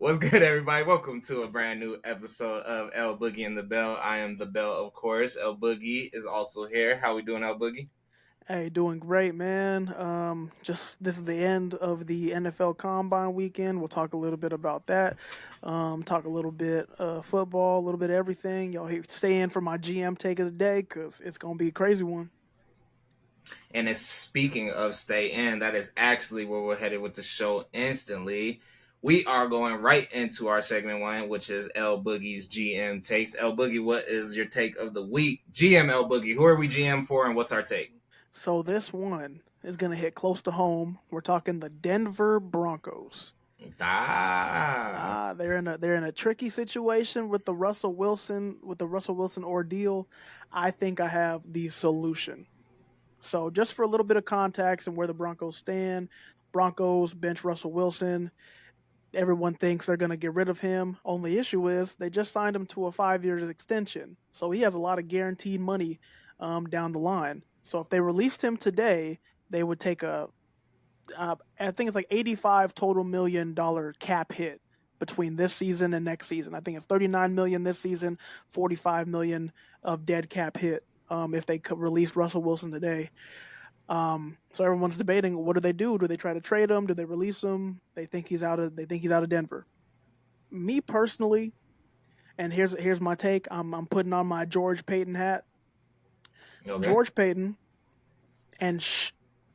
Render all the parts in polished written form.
What's good, everybody? Welcome to a brand new episode of El Boogie and the Bell. I am the Bell, of course. El Boogie is also here. How we doing, El Boogie? Hey, doing great, man. Just this is the end of the NFL Combine weekend. We'll talk a little bit about that. Talk a little bit football, a little bit of everything. Y'all stay in for my GM take of the day because it's gonna be a crazy one. And it's speaking of stay in, that is actually where we're headed with the show instantly. We are going right into our segment one, which is El Boogie's GM takes. El Boogie, what is your take of the week? GM El Boogie, who are we GM for, and what's our take? So this one is gonna hit close to home. We're talking the Denver Broncos. Ah, They're in a tricky situation with the Russell Wilson ordeal. I think I have the solution. So just for a little bit of context and where the Broncos stand, Broncos bench Russell Wilson. Everyone thinks they're going to get rid of him. Only issue is they just signed him to a 5 years extension, so he has a lot of guaranteed money down the line. So if they released him today, they would take I think it's like 85 total $1 million cap hit between this season and next season. I think it's 39 million this season, 45 million of dead cap hit if they could release Russell Wilson today. So everyone's debating what do they do? Do they try to trade him? Do they release him? They think he's out of Denver. Me personally, and here's my take. I'm putting on my George Payton hat. okay. George Payton and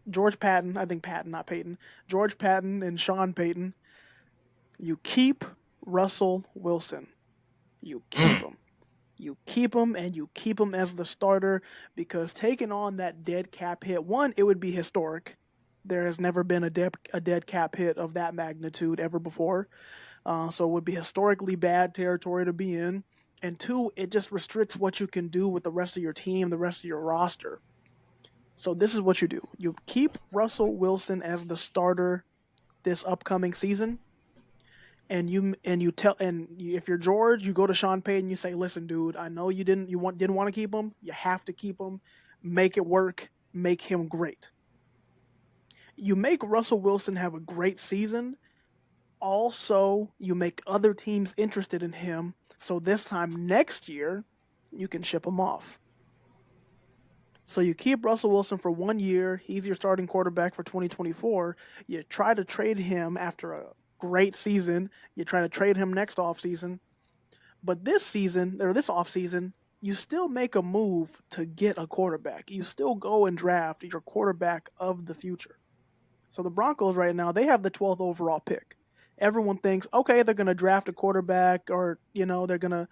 George Patton, I think Patton, not Payton. George Patton and Sean Payton. You keep Russell Wilson. You keep Mm. him. You keep him and you keep him as the starter because taking on that dead cap hit, one, it would be historic. There has never been a dead cap hit of that magnitude ever before. So it would be historically bad territory to be in. And two, it just restricts what you can do with the rest of your team, the rest of your roster. So this is what you do. You keep Russell Wilson as the starter this upcoming season if you're George, you go to Sean Payton, you say, "Listen, dude, I know didn't want to keep him. You have to keep him. Make it work. Make him great." You make Russell Wilson have a great season. Also, you make other teams interested in him. So this time next year, you can ship him off. So you keep Russell Wilson for 1 year. He's your starting quarterback for 2024. You try to trade him after a great season. You try to trade him next offseason. But this season, or this offseason, you still make a move to get a quarterback. You still go and draft your quarterback of the future. So the Broncos right now, they have the 12th overall pick. Everyone thinks, okay, they're going to draft a quarterback or, they're going to,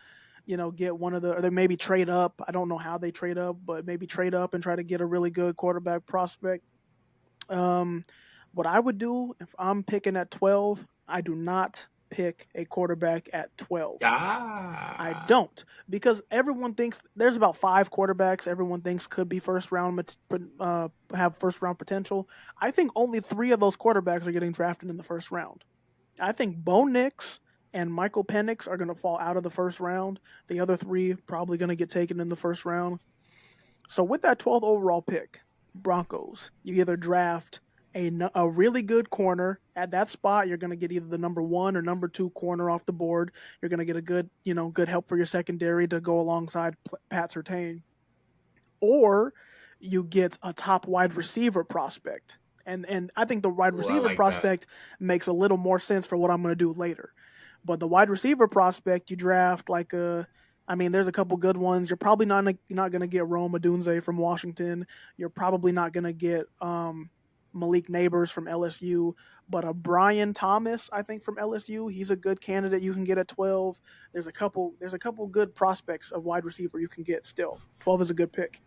get one of or they maybe trade up. I don't know how they trade up, but maybe trade up and try to get a really good quarterback prospect. Um, what I would do if I'm picking at 12, I do not pick a quarterback at 12. I Ah. don't because everyone thinks there's about five quarterbacks everyone thinks could be have first round potential. I think only three of those quarterbacks are getting drafted in the first round. I think Bo Nix and Michael Penix are going to fall out of the first round. The other three probably going to get taken in the first round. So with that 12th overall pick, Broncos, you either draft a really good corner at that spot. You're going to get either the number one or number two corner off the board. You're going to get a good help for your secondary to go alongside Pat Surtain, or you get a top wide receiver prospect. And I think the wide Ooh, I receiver like that. prospect makes a little more sense for what I'm going to do later. But the wide receiver prospect, you draft there's a couple good ones. You're probably not going to get Rome Odunze from Washington. You're probably not going to get Malik Neighbors from LSU, but a Brian Thomas, I think from LSU, he's a good candidate you can get at 12. There's a couple good prospects of wide receiver you can get still. 12 is a good pick.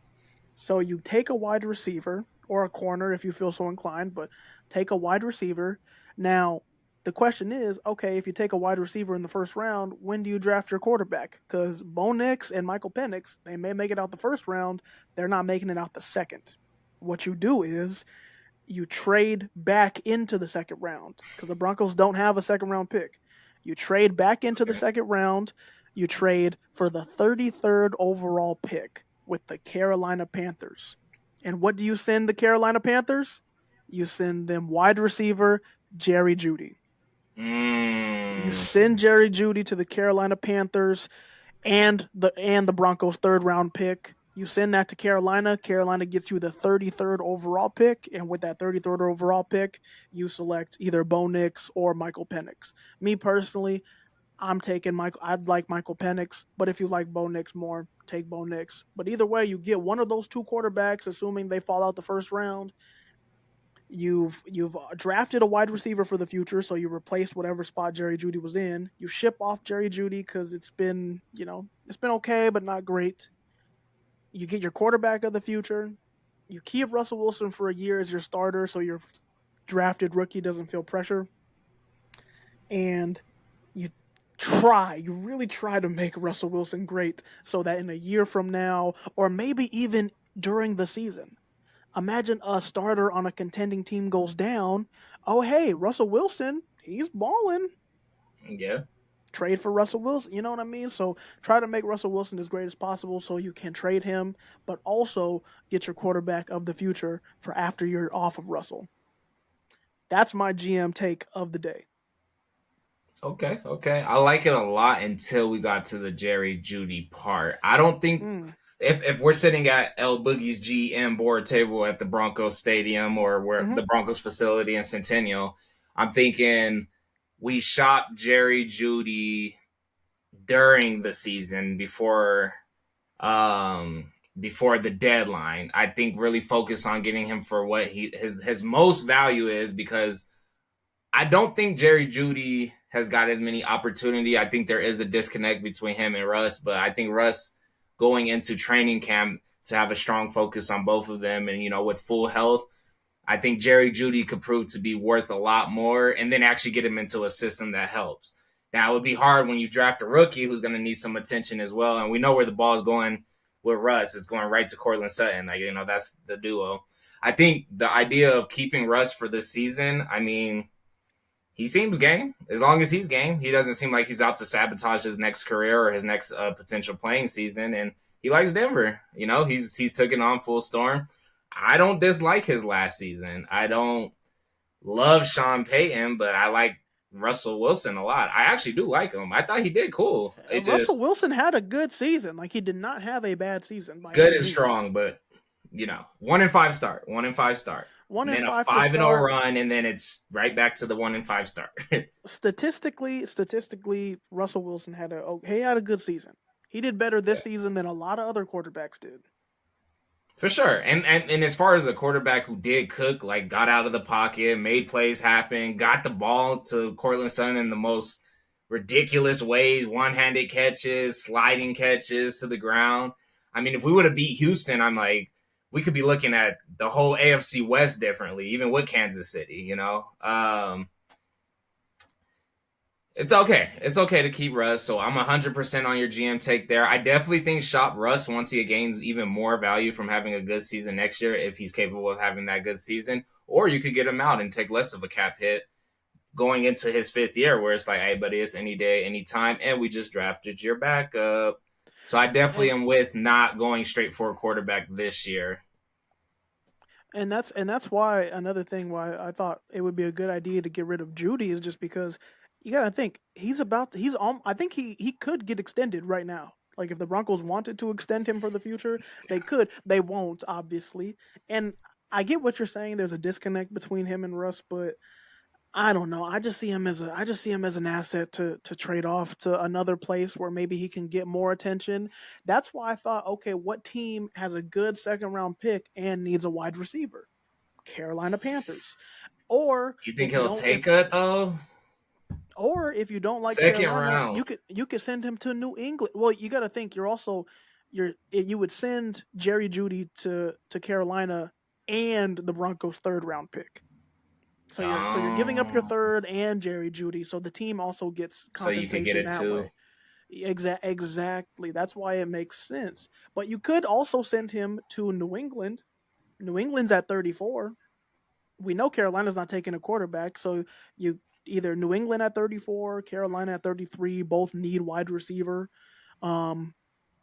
So you take a wide receiver or a corner if you feel so inclined, but take a wide receiver. Now, the question is, okay, if you take a wide receiver in the first round, when do you draft your quarterback? Because Bo Nix and Michael Penix, they may make it out the first round. They're not making it out the second. What you do is you trade back into the second round because the Broncos don't have a second round pick. You trade back into the Okay. second round. You trade for the 33rd overall pick with the Carolina Panthers. And what do you send the Carolina Panthers? You send them wide receiver Jerry Jeudy. You Mm, send Jerry Judy to the Carolina Panthers and the Broncos third round pick. You send that to Carolina. Carolina gets you the 33rd overall pick, and with that 33rd overall pick, you select either Bo Nix or Michael Penix. Me personally, I'm taking Michael. I'd like Michael Penix, but if you like Bo Nix more, take Bo Nix. But either way, you get one of those two quarterbacks, assuming they fall out the first round. You've drafted a wide receiver for the future, so you replaced whatever spot Jerry Judy was in. You ship off Jerry Judy because it's been okay, but not great. You get your quarterback of the future. You keep Russell Wilson for a year as your starter, so your drafted rookie doesn't feel pressure. And you you really try to make Russell Wilson great so that in a year from now, or maybe even during the season, imagine a starter on a contending team goes down. Oh, hey, Russell Wilson, he's balling. yeah. Trade for Russell Wilson. You know what I mean? So try to make Russell Wilson as great as possible so you can trade him, but also get your quarterback of the future for after you're off of Russell. That's my GM take of the day. Okay, okay. I like it a lot until we got to the Jerry Judy part. I don't think Mm, if we're sitting at El Boogie's GM board table at the Broncos Stadium or where hmm the Broncos facility in Centennial, I'm thinking we shop Jerry Judy during the season before the deadline. I think really focus on getting him for what his most value is, because I don't think Jerry Judy has got as many opportunity. I think there is a disconnect between him and Russ, but I think Russ going into training camp to have a strong focus on both of them, and with full health, I think Jerry Judy could prove to be worth a lot more, and then actually get him into a system that helps. Now it would be hard when you draft a rookie who's going to need some attention as well, and we know where the ball is going with Russ. It's going right to Cortland Sutton. That's the duo. I think the idea of keeping Russ for this season, I mean, he seems game. As long as he's game, he doesn't seem like he's out to sabotage his next career or his next potential playing season. And he likes Denver. He's taken on full storm. I don't dislike his last season. I don't love Sean Payton, but I like Russell Wilson a lot. I actually do like him. I thought he did cool. It Russell just Wilson had a good season. Like, he did not have a bad season by good any and means. strong, but 1-5 start, 1-5 start, One and and then a five to 5-0 start. run, and then it's right back to the 1-5 start. Statistically, Russell Wilson he had a good season. He did better this Yeah. season than a lot of other quarterbacks did. For sure. And as far as a quarterback who did cook, like got out of the pocket, made plays happen, got the ball to Cortland Sutton in the most ridiculous ways, one-handed catches, sliding catches to the ground. I mean, if we would have beat Houston, I'm like, we could be looking at the whole AFC West differently, even with Kansas City. It's okay. It's okay to keep Russ. So I'm 100% on your GM take there. I definitely think shop Russ once he gains even more value from having a good season next year, if he's capable of having that good season. Or you could get him out and take less of a cap hit going into his fifth year, where it's like, hey, buddy, it's any day, any time. And we just drafted your backup. So I definitely And am with not going straight for a quarterback this year. and that's why another thing why I thought it would be a good idea to get rid of Judy is just because you got to think he's on. I think he could get extended right now. Like, if the Broncos wanted to extend him for the future, they could. They won't, obviously. And I get what you're saying. There's a disconnect between him and Russ, but I don't know. I just see him as an asset to trade off to another place where maybe he can get more attention. That's why I thought, okay, what team has a good second round pick and needs a wide receiver? Carolina Panthers. Or You think if you he'll don't take if it, though? if you don't like Second Carolina, round. you could send him to New England. Well, you got to think you would send Jerry Judy to Carolina and the Broncos third round pick. So you're giving up your Um, third and Jerry Judy, so the team also gets so you could get compensation it that too. way. Exactly. That's why it makes sense. But you could also send him to New England. New England's at 34. We know Carolina's not taking a quarterback, so you either New England at 34, Carolina at 33, both need wide receiver. Um,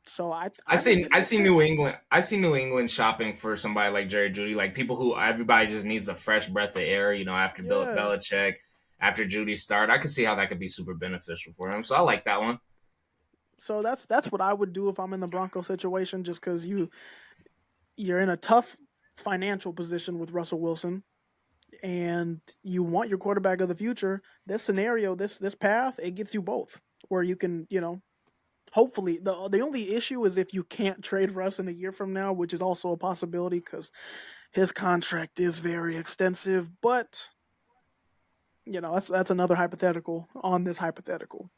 so I I think see. it I makes see New sense. England. I see New England shopping for somebody like Jerry Judy, like people who everybody just needs a fresh breath of air. After Bill Yeah. Belichick, after Judy's start. I could see how that could be super beneficial for him. So I like that one. So that's what I would do if I'm in the Broncos situation, just because you're in a tough financial position with Russell Wilson, and you want your quarterback of the future. This scenario, this path, it gets you both, where you can, hopefully. The only issue is if you can't trade Russ in a year from now, which is also a possibility because his contract is very extensive. But that's another hypothetical on this hypothetical.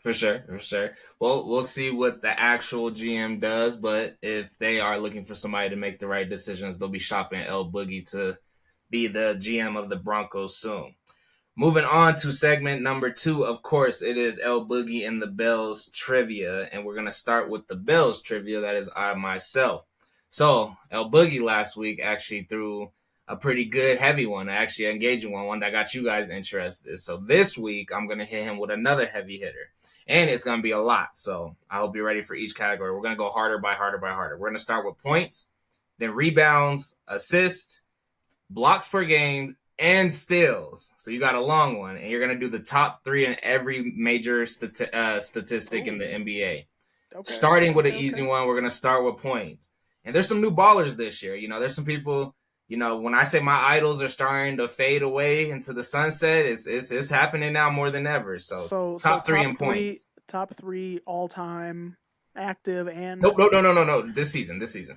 For sure, for sure. Well, we'll see what the actual GM does, but if they are looking for somebody to make the right decisions, they'll be shopping El Boogie to be the GM of the Broncos soon. Moving on to segment number 2, of course, it is El Boogie and the Bells trivia, and we're going to start with the Bells trivia. That is I myself. So, El Boogie last week actually threw a pretty good heavy one, actually an engaging one that got you guys interested. So this week, I'm going to hit him with another heavy hitter, and it's going to be a lot. So I hope you're ready for each category. We're going to go harder by harder by harder. We're going to start with points, then rebounds, assists, blocks per game, and steals. So you got a long one, and you're going to do the top 3 in every major statistic in the NBA. Okay. Starting with an easy one, we're going to start with points. And there's some new ballers this year. There's some people, when I say my idols are starting to fade away into the sunset, it's happening now more than ever. So top 3 in points. Top 3 all time active and Nope, no. This season. This season.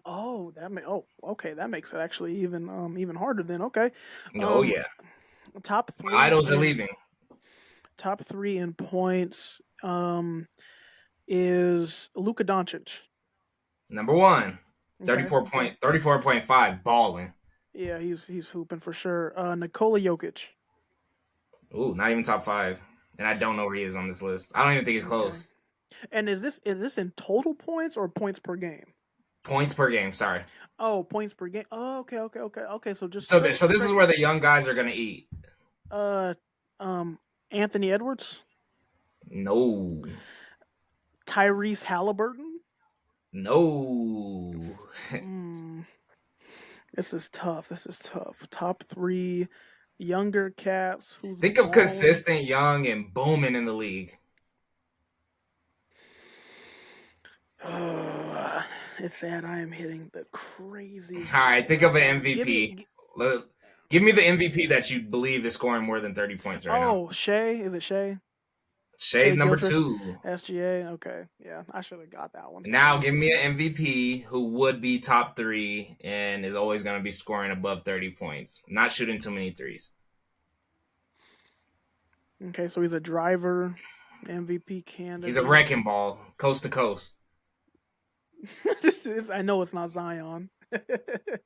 Oh, okay. That makes it actually even harder then. Okay. Yeah. Top 3 idols are leaving. Top 3 in points is Luka Doncic. Number 1. 34.5 balling. Yeah, he's hooping for sure. Nikola Jokic. Ooh, not even top 5. And I don't know where he is on this list. I don't even think he's close. And is this in total points or points per game? Points per game, sorry. Oh, points per game. Oh, okay. So just so this is where the young guys are gonna eat. Anthony Edwards. No. Tyrese Halliburton. No. This is tough. Top 3 younger cats. Think of consistent, young, and booming in the league. It's sad I am hitting the crazy. All right, think of an MVP. Give me the MVP that you believe is scoring more than 30 points right now. Oh, Shea. Is it Shea? Shay's number 2. SGA. Okay. Yeah, I should have got that one. Now give me an MVP who would be top 3 and is always going to be scoring above 30 points. Not shooting too many threes. Okay, so he's a driver, MVP candidate. He's a wrecking ball, coast to coast. I know it's not Zion.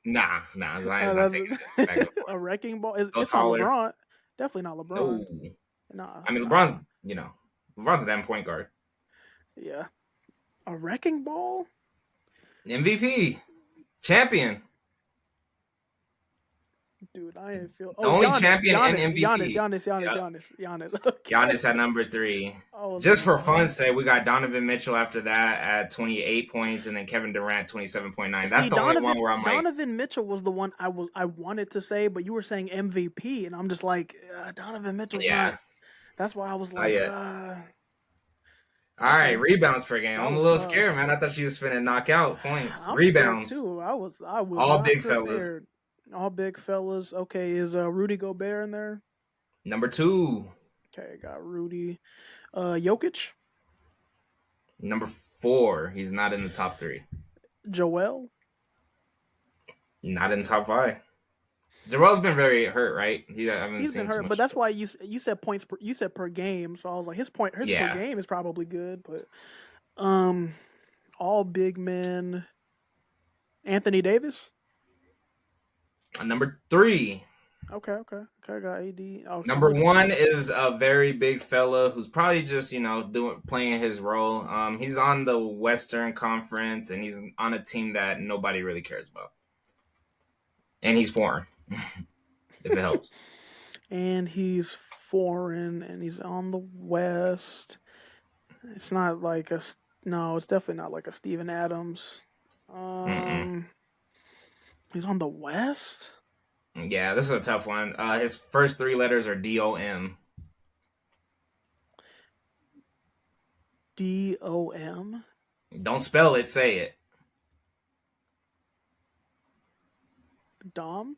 Nah, Zion's not taking it. A wrecking ball. It's not LeBron. Definitely not LeBron. No. Nah. I mean, LeBron's a damn point guard. Yeah. A wrecking ball? MVP. Champion. Dude, I didn't feel. The only champion and MVP. Giannis. Okay. Giannis at number 3. Just for fun's sake, we got Donovan Mitchell after that at 28 points, and then Kevin Durant 27.9. That's the only one where I'm like. Donovan Mitchell was the one I wanted to say, but you were saying MVP, and I'm just like Donovan Mitchell. Yeah. That's why I was like. All right, rebounds per game. I'm a little scared, man. I thought she was finna knock out points. Rebounds too. I was all big fellas. All big fellas. Okay, is Rudy Gobert in there? Number 2. Okay, got Rudy. Jokic. Number 4. He's not in the top 3. Joel. Not in the top 5. Joel's been very hurt, right? He's been hurt, but that's why you said points. You said per game, so I was like, his per game is probably good, but all big men. Anthony Davis. Number 3. Okay. I got AD. Number 1 is a very big fella who's probably just playing his role. He's on the Western Conference and he's on a team that nobody really cares about, and he's foreign. If it helps. And he's foreign and he's on the West. It's not like it's definitely not like a Steven Adams. He's on the West? Yeah, this is a tough one. His first three letters are DOM. DOM. Don't spell it, say it. Dom.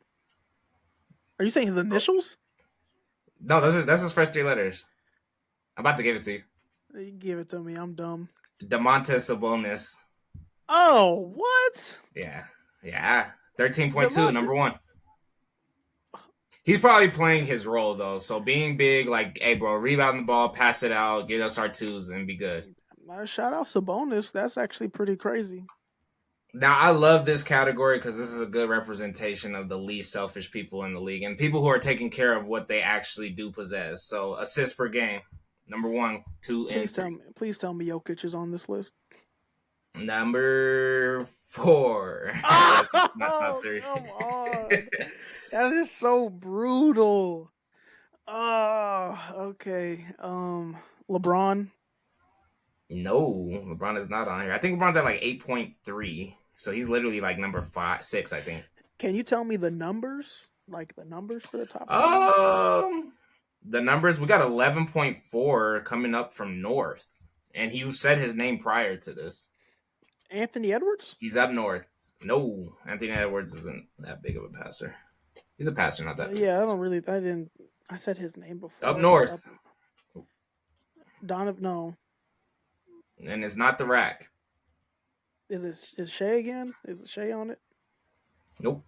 Are you saying his initials? No, that's his first three letters. I'm about to give it to you. You give it to me. I'm dumb. Demontis Sabonis. Oh, what? Yeah. Yeah. 13.2, Devonta. number one. He's probably playing his role though. So being big, like, hey bro, rebound the ball, pass it out, get us our twos, and be good. Shout out Sabonis. That's actually pretty crazy. Now I love this category because this is a good representation of the least selfish people in the league and people who are taking care of what they actually do possess. So assists per game, number one, two, and three. Please tell me Jokic is on this list. Number four. Not top Oh, three. come on. That is so brutal. Oh, okay. LeBron. No, LeBron is not on here. I think LeBron's at like 8.3. So he's literally like number 6, I think. Can you tell me the numbers? Like the numbers for the top 10? Um, the numbers, we got 11.4 coming up from North. And he said his name prior to this. Anthony Edwards? He's up north. No, Anthony Edwards isn't that big of a passer. He's a passer, not that big. Yeah, I didn't. I said his name before. Up north. Donovan, no. And it's not the rack. Is Shea again? Is it Shea on it? Nope.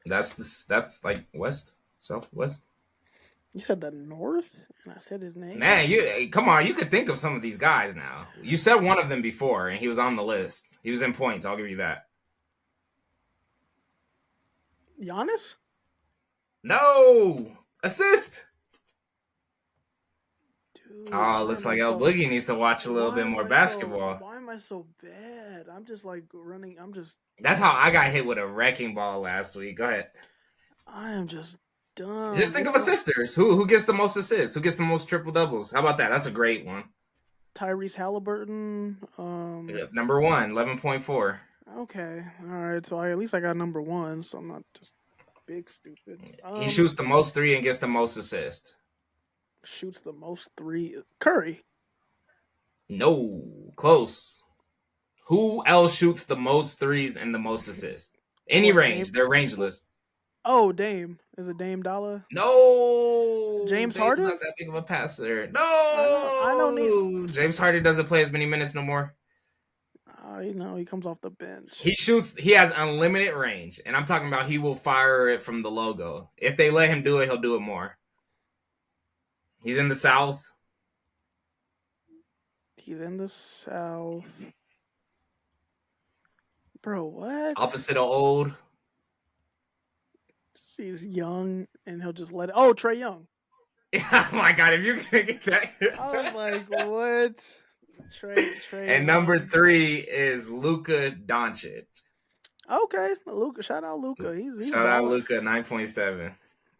That's like west, southwest. You said the North, and I said his name. Man, come on. You could think of some of these guys now. You said one of them before, and he was on the list. He was in points. I'll give you that. Giannis? No assist. Dude, Oh, looks like El Boogie needs to watch a little bit more basketball. Why am I so bad? I'm just like running. That's how I got hit with a wrecking ball last week. Go ahead. I am just dumb. Just think of assisters. Who gets the most assists? Who gets the most triple doubles? How about that? That's a great one. Tyrese Halliburton. Number one, 11.4. Okay, all right. So at least I got number one. So I'm not just big stupid. He shoots the most three and gets the most assist. Shoots the most three. Curry. No, close. Who else shoots the most threes and the most assists? Any range. They're rangeless. Oh, Dame. Is it Dame Dollar? No. James Dame's Harden? not that big of a passer. No. I don't need. James Harden doesn't play as many minutes no more. He comes off the bench. He has unlimited range. And I'm talking about he will fire it from the logo. If they let him do it, he'll do it more. He's in the South. He's in the South. Bro, what? Opposite of old. He's young, and he'll just let it. Oh, Trae Young. Oh my God! If you can get that, I was like, what? Trae. And number 3 is Luka Doncic. Okay, Luka. Shout out Luka. He's Shout out Luka, 9.7.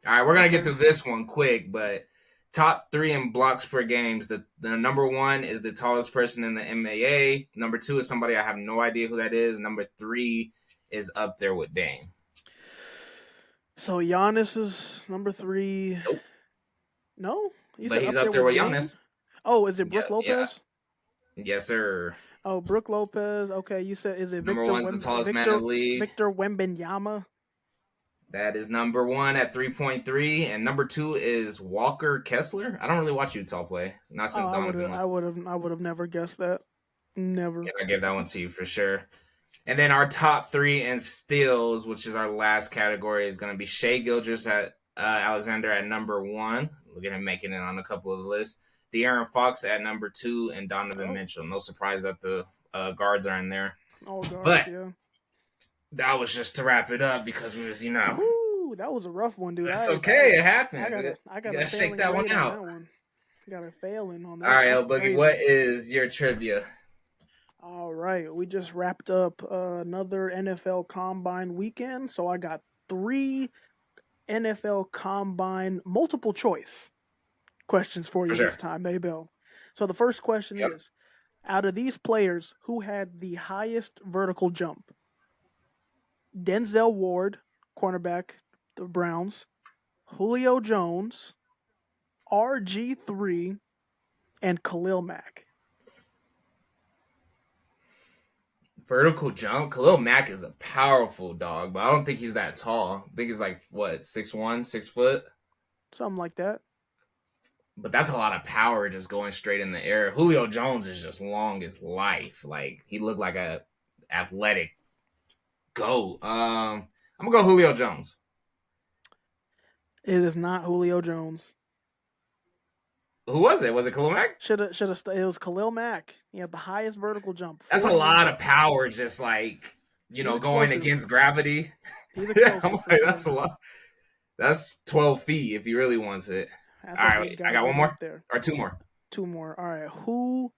All right, we're gonna get through this one quick, but top 3 in blocks per games. The number 1 is the tallest person in the MAA. Number 2 is somebody I have no idea who that is. Number 3 is up there with Dame. So Giannis is number 3. Nope. No, but he's up there with Giannis. Oh, is it Brook Lopez? Yeah. Yes, sir. Oh, Brook Lopez. Okay, you said is it number 1's the tallest man in the league? Victor Wembanyama. That is number 1 at 3.3, and number 2 is Walker Kessler. I don't really watch Utah play, not since Donovan. I would have never guessed that. Never. Yeah, I gave that one to you for sure. And then our top 3 in steals, which is our last category, is going to be Shai Gilgeous at Alexander at number 1. Look at him making it on a couple of the lists. De'Aaron Fox at number 2, and Donovan Mitchell. No surprise that the guards are in there. All guards, but yeah. That was just to wrap it up because we was, Ooh, that was a rough one, dude. That's okay. It happens. I got to shake that one out. Got a failing on that. All right, El Boogie, what is your trivia? All right, we just wrapped up another NFL Combine weekend, so I got 3 NFL Combine multiple choice questions for you this time, Maybell. So the first question is, out of these players, who had the highest vertical jump? Denzel Ward, cornerback, the Browns, Julio Jones, RG3, and Khalil Mack. Vertical jump. Khalil Mack is a powerful dog, but I don't think he's that tall. I think he's like what 6'1", 6 foot. Something like that. But that's a lot of power just going straight in the air. Julio Jones is just long as life. Like he looked like a athletic goat. I'm gonna go Julio Jones. It is not Julio Jones. Who was it? Was it Khalil Mack? Should have. It was Khalil Mack. He had the highest vertical jump. That's a 40 lot of inches. power, just like He's going explosive. against gravity. He's Yeah, I'm explosive for like, sure. that's a lot. That's 12 feet if he really wants it. That's All a right, big wait, I guy got one getting up more there. or two more. Two more. All right. Who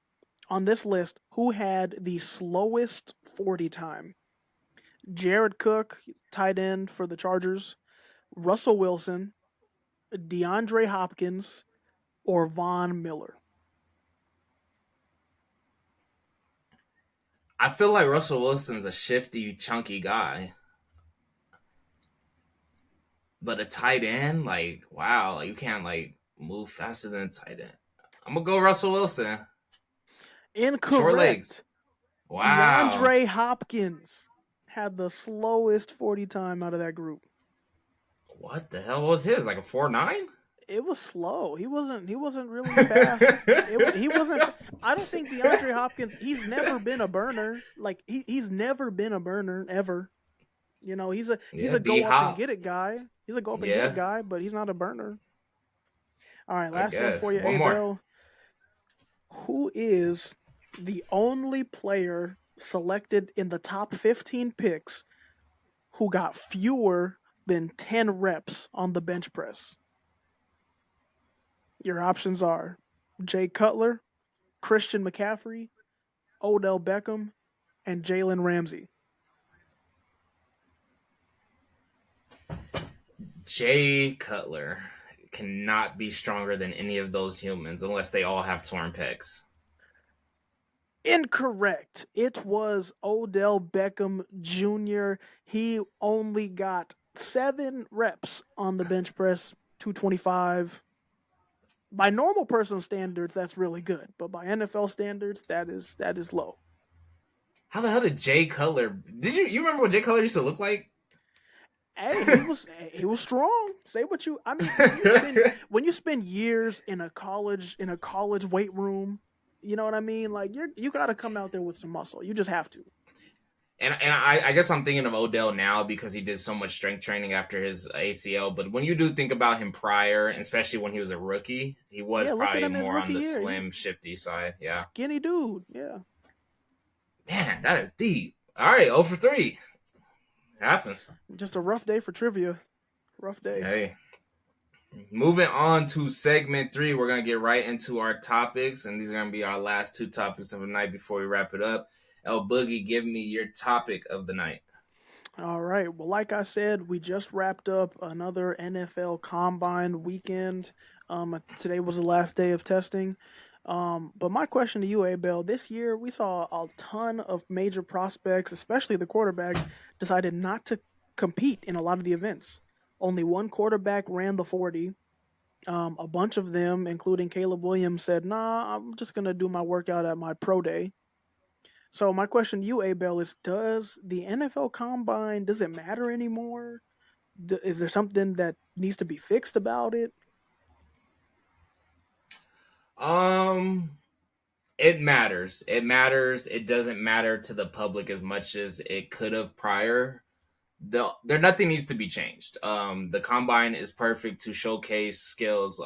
on this list? Who had the slowest 40 time? Jared Cook, tight end for the Chargers. Russell Wilson, DeAndre Hopkins, or Von Miller. I feel like Russell Wilson's a shifty, chunky guy, but a tight end, like wow, like, you can't like move faster than a tight end. I'm gonna go Russell Wilson. Short legs. Incorrect. Wow. DeAndre Hopkins had the slowest 40 time out of that group. What the hell was his? Like a 4.9? It was slow. He wasn't. He wasn't really fast. He wasn't. I don't think DeAndre Hopkins. He's never been a burner. Like he's never been a burner ever. You know, he's Yeah, a D go up and Hop. get it guy. He's a go up and get it Yeah, guy, but he's not a burner. All right, I last one for guess. you, One more. Abel. Who is the only player selected in the top 15 picks who got fewer than 10 reps on the bench press? Your options are Jay Cutler, Christian McCaffrey, Odell Beckham, and Jalen Ramsey. Jay Cutler cannot be stronger than any of those humans unless they all have torn pecs. Incorrect. It was Odell Beckham Jr. He only got 7 reps on the bench press, 225. By normal person standards, that's really good, but by NFL standards, that is low. How the hell did Jay Cutler? Did you remember what Jay Cutler used to look like? Hey, he was strong. Say what you. I mean, when you spend years in a college weight room, you know what I mean. Like you got to come out there with some muscle. You just have to. And I guess I'm thinking of Odell now because he did so much strength training after his ACL. But when you do think about him prior, especially when he was a rookie, he was Yeah, look at probably him his more on rookie the year. slim, shifty side. Yeah. Skinny dude. Yeah. Man, that is deep. All right, 0 for 3. It happens. Just a rough day for trivia. Rough day. Hey. Moving on to segment 3, we're going to get right into our topics. And these are going to be our last 2 topics of the night before we wrap it up. El Boogie, give me your topic of the night. All right. Well, like I said, we just wrapped up another NFL Combine weekend. Today was the last day of testing. But my question to you, Abel, this year we saw a ton of major prospects, especially the quarterbacks, decided not to compete in a lot of the events. Only one quarterback ran the 40. A bunch of them, including Caleb Williams, said, "Nah, I'm just gonna do my workout at my pro day." So my question to you, Abel, is: does the NFL Combine does it matter anymore? Is there something that needs to be fixed about it? Um, it matters. It matters. It doesn't matter to the public as much as it could have prior. There nothing needs to be changed. The combine is perfect to showcase skills.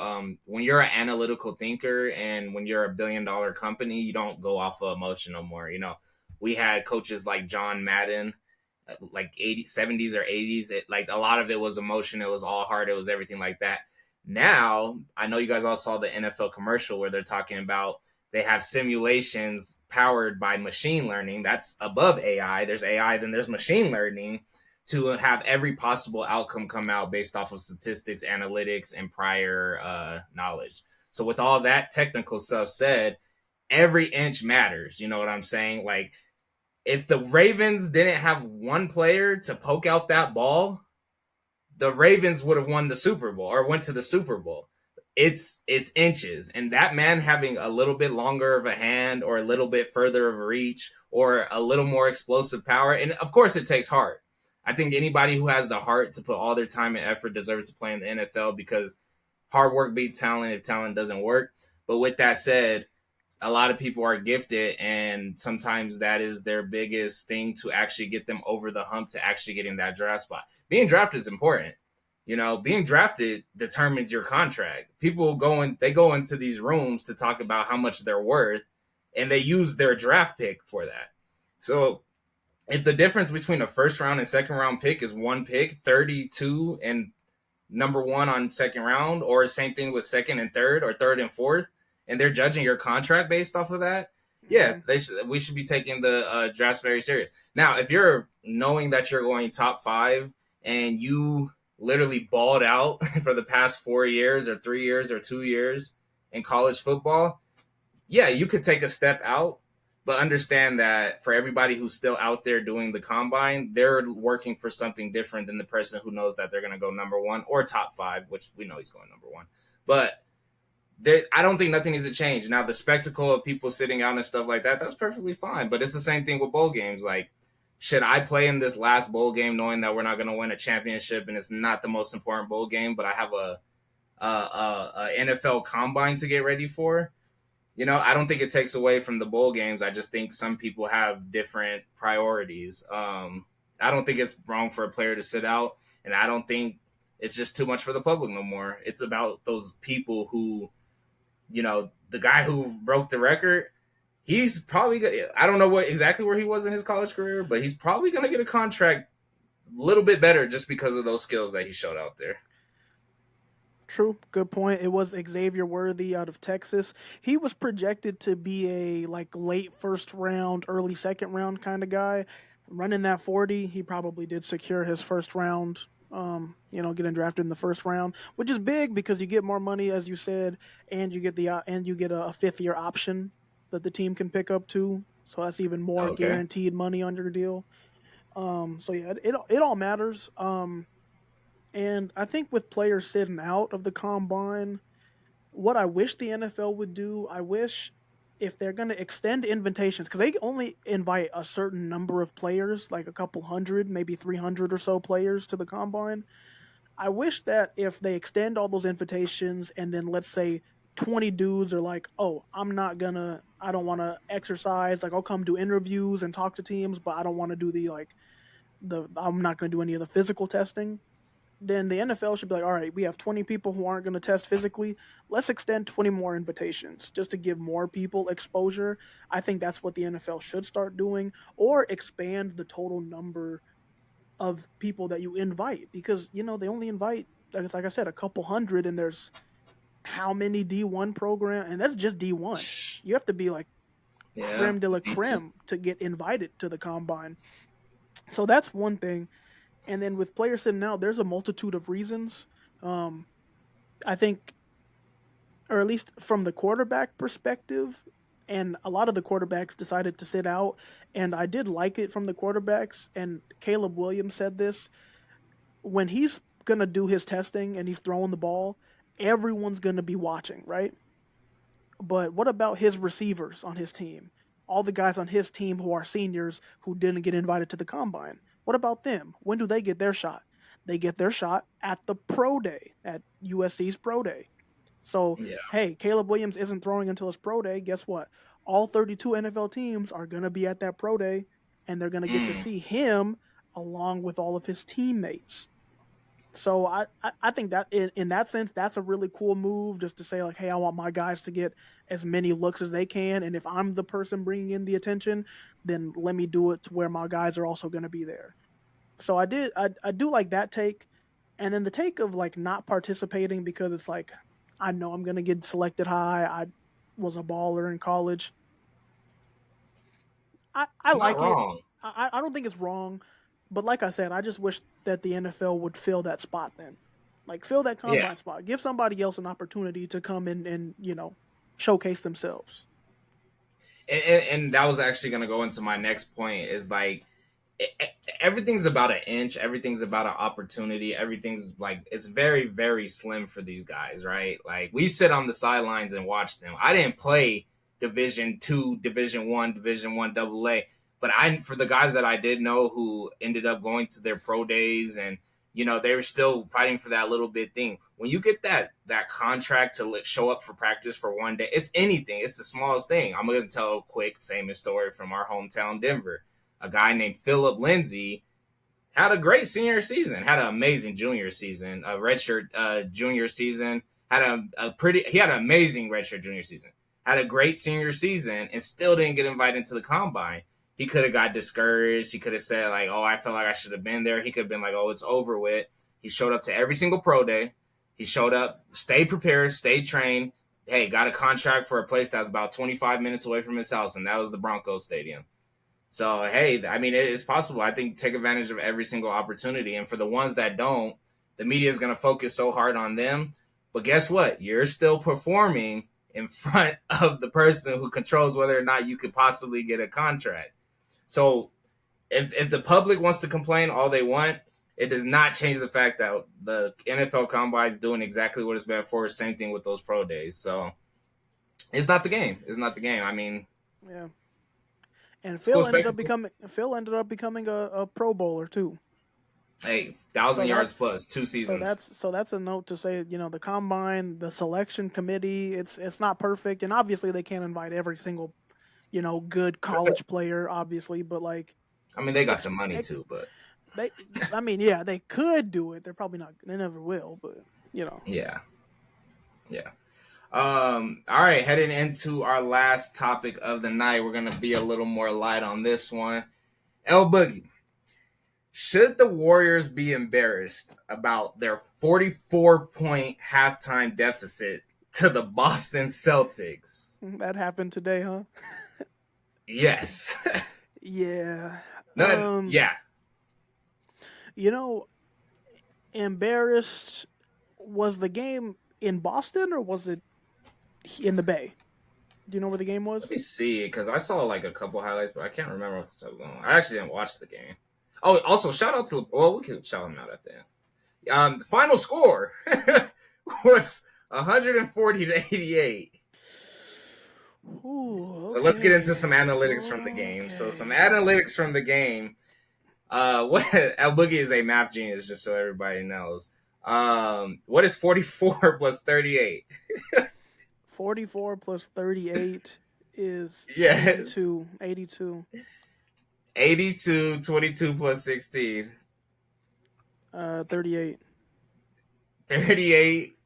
When you're an analytical thinker and when you're a $1 billion company, you don't go off of emotion no more. We had coaches like John Madden, like 70s or 80s. Like a lot of it was emotion. It was all heart. It was everything like that. Now, I know you guys all saw the NFL commercial where they're talking about they have simulations powered by machine learning. That's above AI. There's AI, then there's machine learning to have every possible outcome come out based off of statistics, analytics, and prior knowledge. So with all that technical stuff said, every inch matters. You know what I'm saying? Like, if the Ravens didn't have one player to poke out that ball, the Ravens would have won the Super Bowl or went to the Super Bowl. It's inches, and that man having a little bit longer of a hand or a little bit further of a reach or a little more explosive power, and of course it takes heart. I think anybody who has the heart to put all their time and effort deserves to play in the NFL because hard work beats talent if talent doesn't work. But with that said, a lot of people are gifted, and sometimes that is their biggest thing to actually get them over the hump to actually getting that draft spot. Being drafted is important. Being drafted determines your contract. People they go into these rooms to talk about how much they're worth, and they use their draft pick for that. So if the difference between a first round and second round pick is one pick, 32 and number one on second round, or same thing with second and third, or third and fourth, and they're judging your contract based off of that, yeah, Mm-hmm. we should be taking the drafts very serious. Now, if you're knowing that you're going top five and you literally balled out for the past 4 years or 3 years or 2 years in college football, yeah, you could take a step out, but understand that for everybody who's still out there doing the combine, they're working for something different than the person who knows that they're going to go number one or top five, which we know he's going number one. But I don't think nothing needs to change. Now, the spectacle of people sitting out and stuff like that, that's perfectly fine. But it's the same thing with bowl games. Like, should I play in this last bowl game knowing that we're not going to win a championship and it's not the most important bowl game, but I have a NFL combine to get ready for? I don't think it takes away from the bowl games. I just think some people have different priorities. I don't think it's wrong for a player to sit out, and I don't think it's just too much for the public no more. It's about those people who, the guy who broke the record. He's probably I don't know exactly where he was in his college career, but he's probably going to get a contract a little bit better just because of those skills that he showed out there. True, good point. It was Xavier Worthy out of Texas. He was projected to be a like late first round, early second round kind of guy. Running that 40, he probably did secure his first round. Getting drafted in the first round, which is big because you get more money, as you said, and you get a 5th year option that the team can pick up too. So that's even more Okay. guaranteed money on your deal. So yeah, it all matters. And I think with players sitting out of the combine, what I wish the NFL would do, I wish if they're going to extend invitations, because they only invite a certain number of players, like a couple hundred, maybe 300 or so players to the combine. I wish that if they extend all those invitations and then let's say 20 dudes are like, oh, I don't want to exercise. Like, I'll come do interviews and talk to teams, but I don't want to do I'm not going to do any of the physical testing. Then the NFL should be like, all right, we have 20 people who aren't going to test physically. Let's extend 20 more invitations just to give more people exposure. I think that's what the NFL should start doing, or expand the total number of people that you invite because, they only invite, like I said, a couple hundred, and there's how many D1 program, and that's just D1. You have to be like Yeah. creme de la D2. creme to get invited to the combine. So that's one thing. And then with players sitting out, there's a multitude of reasons. Um, I think, or at least from the quarterback perspective, and a lot of the quarterbacks decided to sit out. And I did like it from the quarterbacks. And Caleb Williams said this when he's going to do his testing and he's throwing the ball, everyone's going to be watching, right? But what about his receivers on his team? All the guys on his team who are seniors who didn't get invited to the combine. What about them? When do they get their shot? They get their shot at the pro day, at USC's pro day. So, Yeah. hey, Caleb Williams isn't throwing until his pro day. Guess what? All 32 NFL teams are going to be at that pro day, and they're going to get to Mm. see him along with all of his teammates. So I think that in that sense, that's a really cool move just to say, like, hey, I want my guys to get as many looks as they can. And if I'm the person bringing in the attention, then let me do it to where my guys are also going to be there. So I do like that take. And then the take of like not participating because it's like, I know I'm going to get selected high. I was a baller in college. I It's not like it. wrong. I don't think it's wrong, but like I said, I just wish that the NFL would fill that spot then, like fill that Yeah. combine spot, give somebody else an opportunity to come in and showcase themselves. And that was actually going to go into my next point is like everything's about an inch. Everything's about an opportunity. Everything's like it's very, very slim for these guys, right? Like we sit on the sidelines and watch them. I didn't play Division 2, Division 1, Division 1 AA, but I for the guys that I did know who ended up going to their pro days and they were still fighting for that little bit thing. When you get that contract to show up for practice for one day, it's anything. It's the smallest thing. I'm going to tell a quick famous story from our hometown, Denver. A guy named Philip Lindsay had a great senior season, had an amazing junior season, a redshirt junior season, he had an amazing redshirt junior season, had a great senior season, and still didn't get invited to the combine. He could have got discouraged. He could have said like, "Oh, I felt like I should have been there." He could have been like, "Oh, it's over with." He showed up to every single pro day. He showed up, stayed prepared, stayed trained. Hey, got a contract for a place that was about 25 minutes away from his house, and that was the Broncos Stadium. So, hey, I mean, it's possible. I think take advantage of every single opportunity. And for the ones that don't, the media is going to focus so hard on them. But guess what? You're still performing in front of the person who controls whether or not you could possibly get a contract. So if the public wants to complain all they want, it does not change the fact that the NFL Combine is doing exactly what it's meant for. Same thing with those pro days. So it's not the game. It's not the game. I mean, Yeah. And it's cool Phil ended up becoming a Pro Bowler too. Hey, So 1,000 yards that's plus 2 seasons. so that's a note to say, the combine, the selection committee, it's not perfect, and obviously they can't invite every single, good college player, obviously, but like I mean, they got ex- the money ex- too, but they, I mean, yeah, they could do it. They're probably not. They never will, but yeah, yeah. All right, heading into our last topic of the night, we're gonna be a little more light on this one. El Boogie. Should the Warriors be embarrassed about their 44-point halftime deficit to the Boston Celtics? that happened today, huh? Yes. Yeah. No, yeah. You know, embarrassed. Was the game in Boston or was it in the Bay? Do you know where the game was? Let me see, because I saw like a couple highlights, but I can't remember what's the going. I actually didn't watch the game. Oh, also shout out to we could shout him out at the end. The final score was 140 to 88. Ooh, But let's get into okay. some analytics from the game. So some Okay. analytics from the game. What El Boogie is a math genius, just so everybody knows. What is 44 plus 38? 44 plus 38 is Yes. 82. 82. 82, 22 plus 16. 38. 38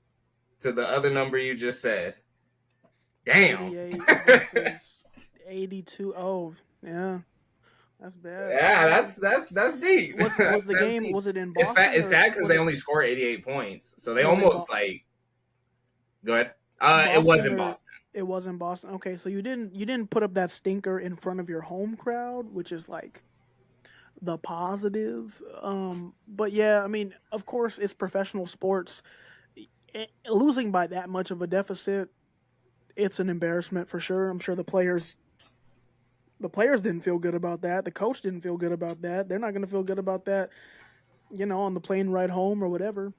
to the other number you just said. Damn. 38 versus 82. Oh, yeah. That's bad. That's Yeah, bad. that's deep. Was the That's game, deep. was it in It's Boston it's or sad because they only scored 88 points, so they was it almost like go ahead. It was Boston in or Boston. it was in Boston? Okay, so you didn't put up that stinker in front of your home crowd, which is like the positive. But yeah, I mean, of course, it's professional sports. Losing by that much of a deficit, it's an embarrassment for sure. I'm sure the players didn't feel good about that. The coach didn't feel good about that. They're not going to feel good about that, on the plane ride home or whatever.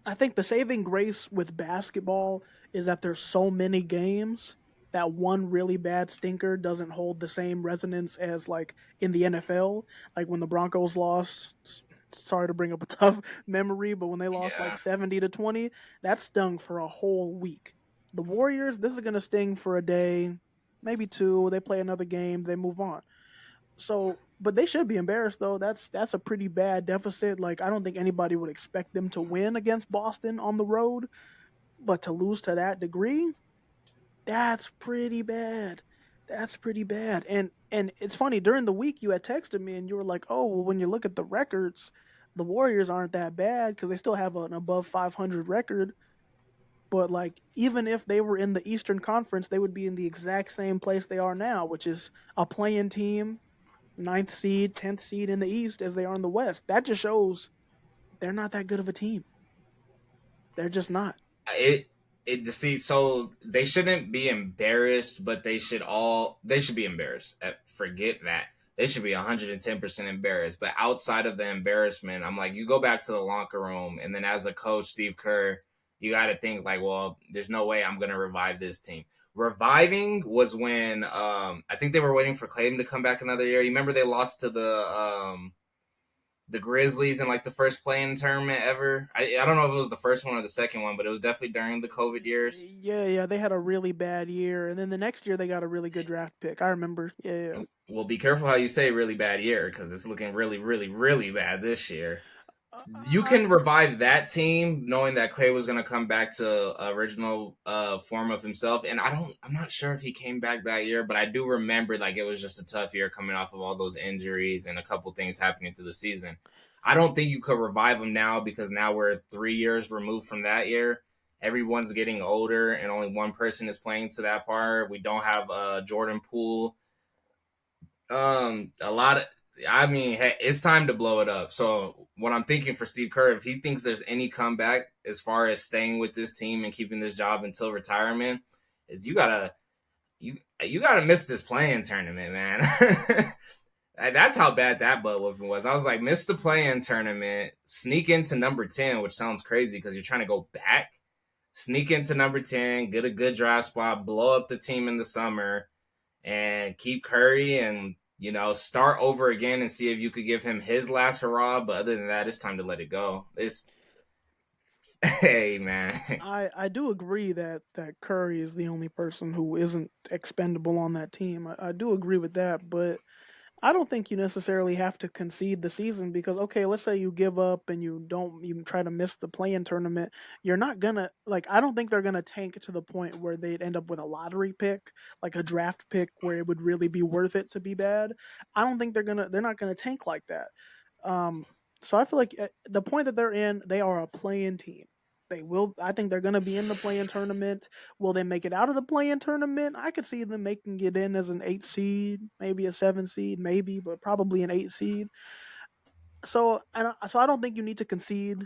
I think the saving grace with basketball is that there's so many games that one really bad stinker doesn't hold the same resonance as like in the NFL. Like when the Broncos lost, sorry to bring up a tough memory, but when they lost like Yeah. 70 to 20, that stung for a whole week. The Warriors, this is going to sting for a day, maybe two. They play another game, they move on. So, but they should be embarrassed though. That's a pretty bad deficit. Like I don't think anybody would expect them to win against Boston on the road, but to lose to that degree, that's pretty bad. That's pretty bad. And it's funny, during the week you had texted me and you were like, "Oh, well when you look at the records, the Warriors aren't that bad cuz they still have an above 500 record, but like even if they were in the Eastern Conference, they would be in the exact same place they are now, which is a playing team, ninth seed, 10th seed in the East as they are in the West. That just shows they're not that good of a team. They're just not. It see, so they shouldn't be embarrassed, but they should be embarrassed. Forget that. they should be 110% embarrassed. But outside of the embarrassment, I'm like, you go back to the locker room, and then as a coach, Steve Kerr, you got to think like, well, there's no way I'm going to revive this team. Reviving was when I think they were waiting for Clayton to come back another year. You remember they lost to the Grizzlies in like the first playing tournament ever. I don't know if it was the first one or the second one, but it was definitely during the COVID years. Yeah, they had a really bad year, and then the next year they got a really good draft pick. I remember. Yeah. Well, be careful how you say really bad year because it's looking really, really, really bad this year. You I, can revive that team knowing that Clay was going to come back to original form of himself, and I'm not sure if he came back that year, but I do remember like it was just a tough year coming off of all those injuries and a couple things happening through the season. I don't think you could revive him now because now we're 3 years removed from that year. Everyone's getting older, and only one person is playing to that part. We don't have Jordan Poole. A lot of, I mean, hey, it's time to blow it up. So what I'm thinking for Steve Kerr, if he thinks there's any comeback as far as staying with this team and keeping this job until retirement, is you gotta miss this playing tournament, man. That's how bad that butt whooping was. I was like, miss the play-in tournament, sneak into number 10, which sounds crazy because you're trying to go back. Sneak into number 10, get a good draft spot, blow up the team in the summer, and keep Curry and, start over again and see if you could give him his last hurrah. But other than that, it's time to let it go. It's, hey, man. I do agree that Curry is the only person who isn't expendable on that team. I do agree with that, but I don't think you necessarily have to concede the season because okay, let's say you give up and you don't even try to miss the play-in tournament, you're not gonna like. I don't think they're gonna tank to the point where they'd end up with a lottery pick, like a draft pick, where it would really be worth it to be bad. I don't think they're not gonna tank like that. Um, so I feel like at the point that they're in, they are a play-in team. They will. I think they're going to be in the play-in tournament. Will they make it out of the play-in tournament? I could see them making it in as an 8 seed, maybe a 7 seed, maybe, but probably an 8 seed. So I don't think you need to concede,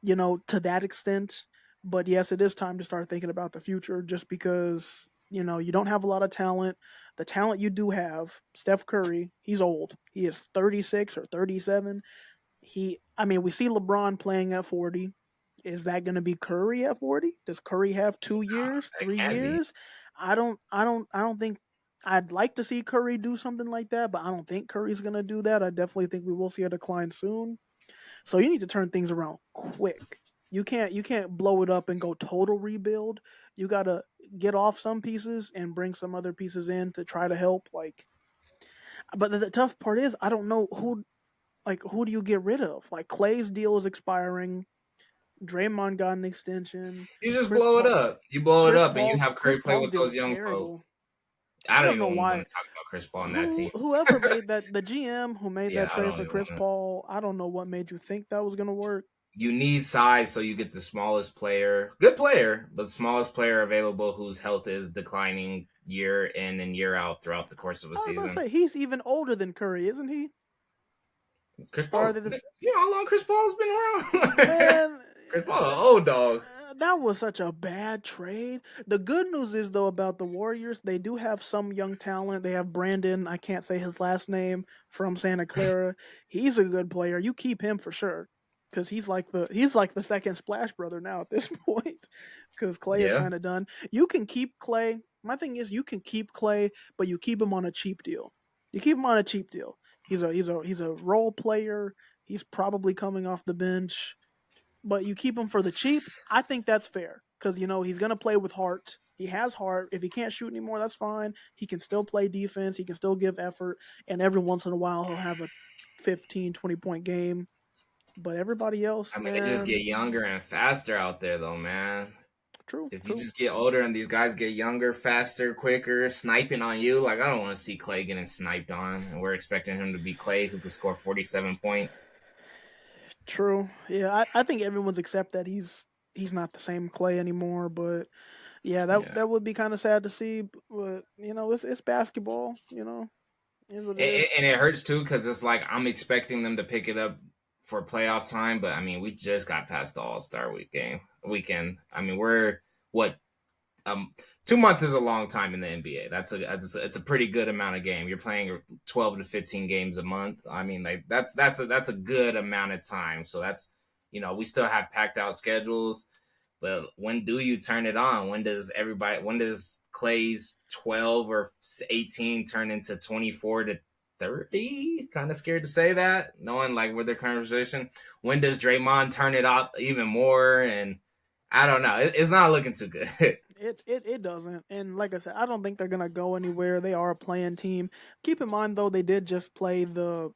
to that extent. But yes, it is time to start thinking about the future. Just because you don't have a lot of talent. The talent you do have, Steph Curry, he's old. He is 36 or 37. I mean, we see LeBron playing at 40. Is that going to be Curry at 40? Does Curry have 2 years, It three can be. years? I don't think. I'd like to see Curry do something like that, but I don't think Curry's going to do that. I definitely think we will see a decline soon. So you need to turn things around quick. You can't blow it up and go total rebuild. You got to get off some pieces and bring some other pieces in to try to help. But the tough part is I don't know who do you get rid of? Like Clay's deal is expiring. Draymond got an extension. You just Chris blow it Paul up. You blow it Chris up and you Paul's have Chris Curry play Paul's with deal those is young folks. terrible. I I don't don't know even want why to talk about Chris Paul on that team. whoever made that the GM who made that Yeah, I trade don't for even Chris want to. Paul, I don't know what made you think that was gonna work. You need size so you get the smallest player, good player, but smallest player available whose health is declining year in and year out throughout the course of a I was about to season. say he's even older than Curry, isn't he? Chris Or are Paul, they this you know how long Chris Paul's been around? man? Chris Paul, an old dog. That was such a bad trade. The good news is though about the Warriors, they do have some young talent. They have Brandon, I can't say his last name, from Santa Clara. He's a good player. You keep him for sure. Cause he's like the second Splash Brother now at this point. Cause Clay is Yeah, kind of done. You can keep Clay. My thing is you can keep Clay, but you keep him on a cheap deal. You keep him on a cheap deal. He's a role player. He's probably coming off the bench, but you keep him for the cheap. I think that's fair because he's gonna play with heart. He has heart. If he can't shoot anymore, that's fine. He can still play defense. He can still give effort, and every once in a while he'll have a 15, 20 point game. But everybody else, I mean they just get man, younger and faster out there, though, man. true, If you true. just get older and these guys get younger, faster, quicker, sniping on you, like I don't want to see Clay getting sniped on, and we're expecting him to be Clay who could score 47 points. True. Yeah, I think everyone's accept that he's not the same Clay anymore. But yeah, that Yeah. that would be kind of sad to see. But it's basketball. Is what it is. And it hurts too because it's like I'm expecting them to pick it up for playoff time, but I mean we just got past the All Star weekend. I mean we're what um 2 months is a long time in the NBA. It's a pretty good amount of game. You're playing 12 to 15 games a month. I mean, like that's a good amount of time. So that's, we still have packed out schedules, but when do you turn it on? When does Clay's 12 or 18 turn into 24 to 30? Kind of scared to say that, knowing like where their conversation. When does Draymond turn it up even more? And I don't know. It's not looking too good. It doesn't. And like I said, I don't think they're gonna go anywhere. They are a playing team. Keep in mind though, they did just play the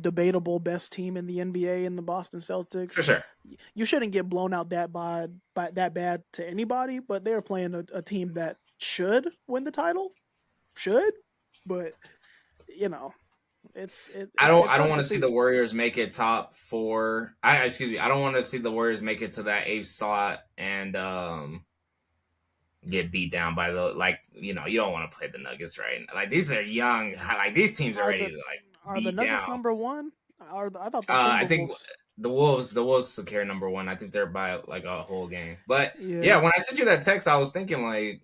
debatable best team in the NBA in the Boston For Celtics. sure. You shouldn't get blown out by that bad to anybody, but they're playing a team that should win the title. Should, but you know, it I don't sucks want to to see see. the Warriors make it top four. I excuse me. I don't want to see the Warriors make it to that eighth slot and get beat down by the, like, you don't want to play the Nuggets, right? Like, these are young. Like, these teams are Are ready the to like are the beat Nuggets down. number one? I thought the I think Timberwolves. the Wolves secure number one. I think they're by like a whole game. But yeah, Yeah, when I sent you that text, I was thinking like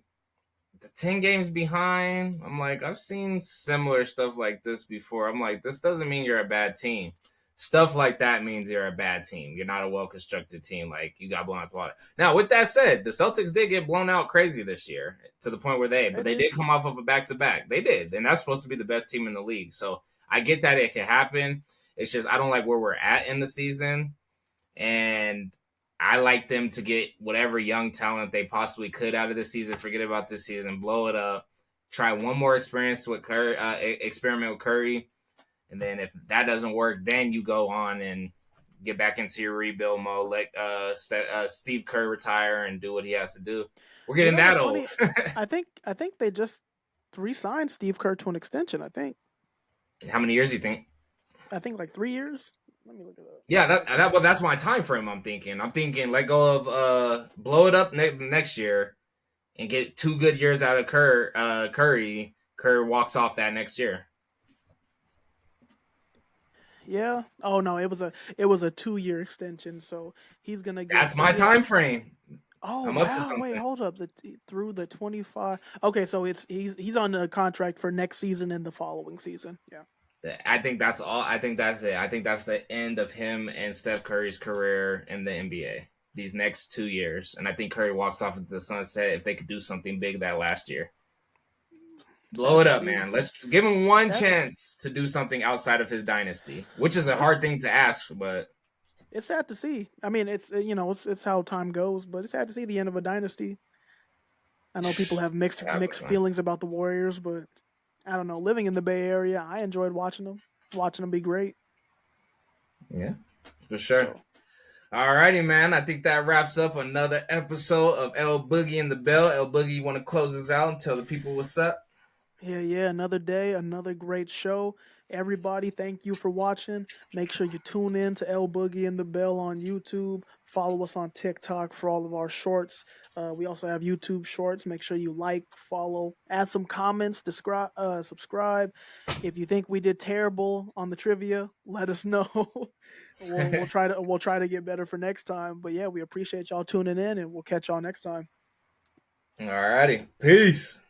the 10 games behind. I'm like, I've seen similar stuff like this before. I'm like, this doesn't mean you're a bad team. Stuff like that means you're a bad team. You're not a well constructed team. Like, you got blown out the water. Now, with that said, the Celtics did get blown out crazy this year to the point where they but they did. did come off of a back to back. They did, and that's supposed to be the best team in the league. So I get that it can happen. It's just I don't like where we're at in the season, and I like them to get whatever young talent they possibly could out of this season. Forget about this season, blow it up, try one more experiment with Curry, and then if that doesn't work, then you go on and get back into your rebuild mode. Let Steve Kerr retire and do what he has to do. We're You getting know that what's old. funny? I think they just re-signed Steve Kerr to an extension. How many years do you think? I think like 3 years. Let me look it up. Yeah, Let me that look it up. that well, that's my time frame. I'm thinking let go of blow it up next year and get 2 good years out of Curry. Kerr walks off that next year. Yeah. Oh no, it was a 2 year extension, so he's gonna get That's so my yeah. time frame. Oh I'm up to wow, wait, something. hold up. Through the 25. Okay, so he's on a contract for next season and the following season. Yeah. I think that's all. I think that's it. I think that's the end of him and Steph Curry's career in the NBA these next 2 years. And I think Curry walks off into the sunset if they could do something big that last year. Blow Sad it to up, see. man. Let's give him one Sad to chance to do something outside of his dynasty, which is a it's hard thing to ask, but it's sad to see. I mean, it's how time goes, but it's sad to see the end of a dynasty. I know people have mixed happens, man. feelings about the Warriors, but I don't know. Living in the Bay Area, I enjoyed watching them be great. Yeah, for sure. So Alrighty, man. I think that wraps up another episode of El Boogie and the Bell. El Boogie, you want to close us out and tell the people what's up? yeah, another day, another great show. Everybody, thank you for watching. Make sure you tune in to El Boogie and the Bell on YouTube. Follow us on TikTok for all of our shorts. We also have YouTube shorts. Make sure you like, follow, add some comments, subscribe. If you think we did terrible on the trivia, let us know. We'll try to get better for next time. But yeah, we appreciate y'all tuning in, and we'll catch y'all next time. Alrighty. Peace.